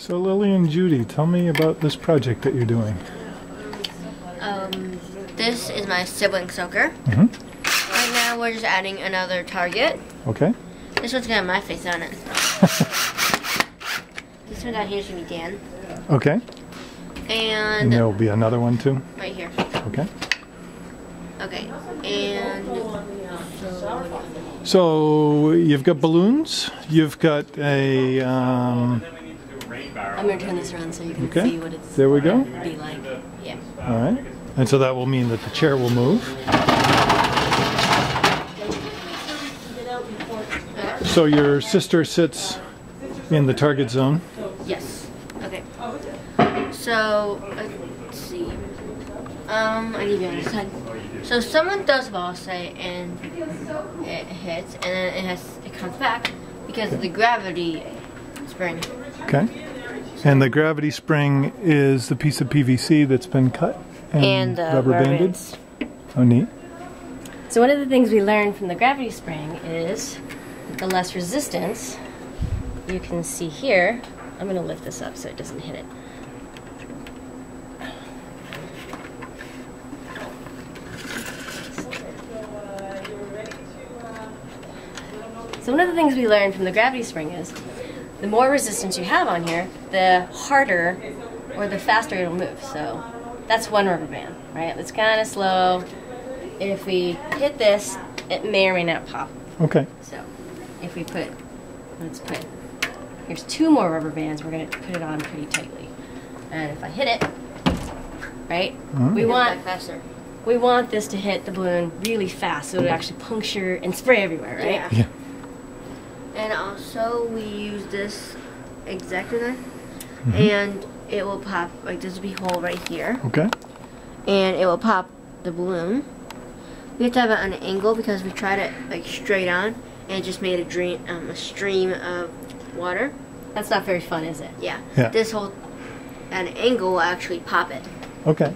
So Lilly and Judy, tell me about this project that you're doing. This is my Sibling Soaker. Right now we're just adding another target. Okay. This one's gonna have my face on it. This one down here is gonna be Dan. Okay. And there'll be another one too? Right here. Okay. Okay. And so you've got balloons, you've got a I'm going to turn this around so you can see what it's there we go. be like. Yeah. Alright. And so that will mean that the chair will move. So your sister sits in the target zone. Yes. Okay. So let's see. I need to be on this side. So someone throws a ball, say, and it hits, and then it comes back because of the gravity spring. Okay. And the gravity spring is the piece of PVC that's been cut and rubber banded. Oh, neat. So one of the things we learned from the gravity spring is the less resistance. You can see here. I'm going to lift this up so it doesn't hit it. So one of the things we learned from the gravity spring is the more resistance you have on here, the harder or the faster it'll move. So that's one rubber band, right? It's kind of slow. If we hit this, it may or may not pop. Okay. So if we put, here's two more rubber bands, we're going to put it on pretty tightly. And if I hit it, right, we want this to hit the balloon really fast so it'll actually puncture and spray everywhere, right? Yeah. And also we use this exactor and it will pop, like there's a big hole right here. Okay. And it will pop the balloon. We have to have it on an angle because we tried it like straight on and it just made a stream of water. That's not very fun, is it? Yeah. Yeah. This whole an angle will actually pop it. Okay.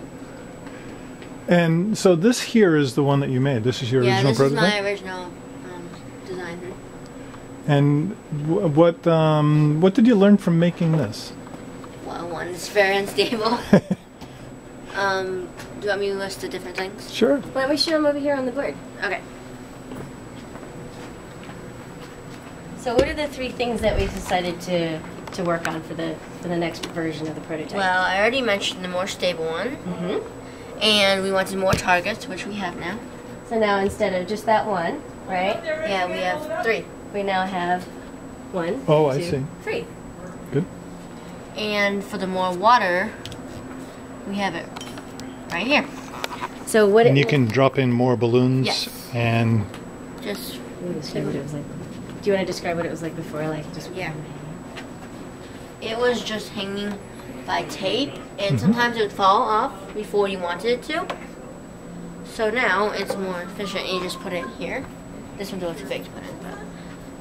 And so this here is the one that you made. This is your original prototype? Yeah, this is my original design. And what did you learn from making this? Well, one, it's very unstable. Do you want me to list the different things? Sure. Why don't we show them over here on the board? Okay. So what are the three things that we've decided to work on for the next version of the prototype? Well, I already mentioned the more stable one. And we wanted more targets, which we have now. So now instead of just that one, right? Yeah, we have 3. We now have 1, Oh, 2, I see. 3. Good. And for the more water, we have it right here. So what? And you can drop in more balloons. Yes. And Just describe what it was like. Do you want to describe what it was like before? Like just It was just hanging by tape, and sometimes it would fall off before you wanted it to. So now it's more efficient. You just put it here. This one's a little too big to put in, but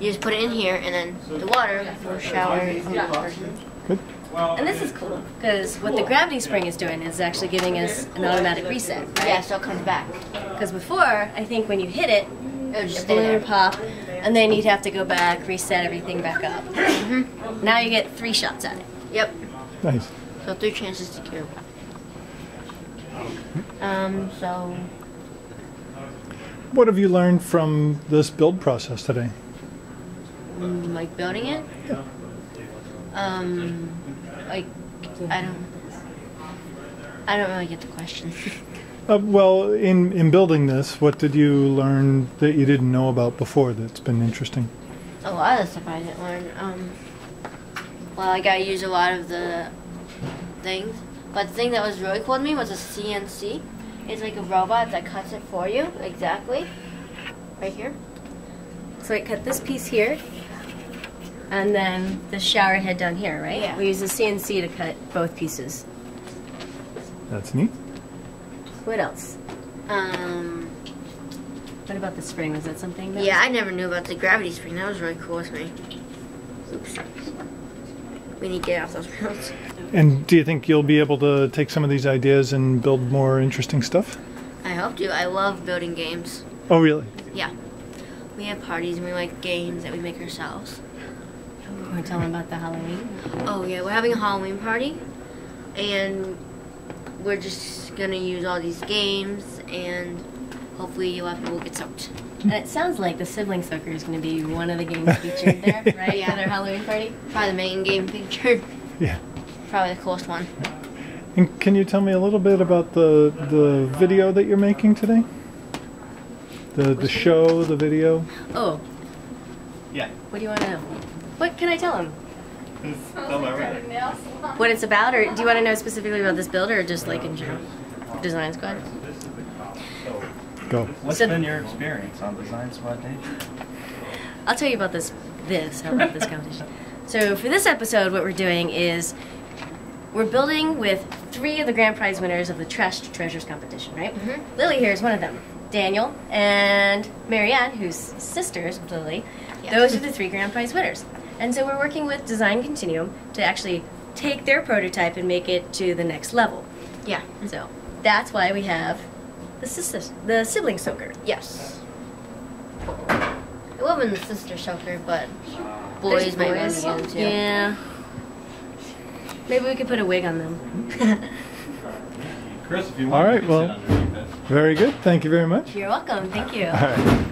you just put it in here, and then the water will shower on the person. good. And this is cool because what the gravity spring is doing is actually giving us an automatic reset. Right? Yeah, so it comes back. Because before, I think when you hit it, It would just the stay balloon there. would pop, and then you'd have to go back, reset everything back up. Now you get 3 shots at it. Yep. Nice. So 3 chances to cure. So What have you learned from this build process today? like building it. Yeah. Like I don't really get the question. Well, in building this, what did you learn that you didn't know about before that's been interesting? A lot of stuff I didn't learn. Well, I got to use a lot of the things. But the thing that was really cool to me was a CNC. It's like a robot that cuts it for you, exactly. Right here. So I cut this piece here, and then the shower head down here, right? Yeah. We use a CNC to cut both pieces. That's neat. What else? What about the spring? Was that something? That Yeah, I never knew about the gravity spring. That was really cool with me. Oops. We need to get off those rails. And do you think you'll be able to take some of these ideas and build more interesting stuff? I hope to. I love building games. Oh, really? Yeah. We have parties and we like games that we make ourselves. Want to tell them about the Halloween? Oh yeah, we're having a Halloween party, and we're just gonna use all these games, and hopefully a lot of people will get soaked. And it sounds like the Sibling Soaker is going to be one of the games featured there, right? Yeah. For their Halloween party? Probably the main game featured. Yeah. Probably the coolest one. And can you tell me a little bit about the video that you're making today? The show, the video? Oh. Yeah. What do you want to know? What can I tell them? Tell me everything. What it's about, or do you want to know specifically about this build, or just like in general? Design Squad? Go. What's So- been your experience on Design Squad Day? I'll tell you about this competition. So for this episode, what we're doing is we're building with 3 of the grand prize winners of the Trash to Treasures competition, right? Mm-hmm. Lily here is one of them. Daniel and Marianne, who's sisters with Lily, Yeah. those are the 3 grand prize winners. And so we're working with Design Continuum to actually take their prototype and make it to the next level. Yeah. So that's why we have the Sibling Soaker. Yes. It would have been the Sister Soaker, but boys might want to use it too. Yeah. Maybe we could put a wig on them. Chris, if you All want, right, you can well, sit underneath it. very good. Thank you very much. You're welcome. Thank you. All right.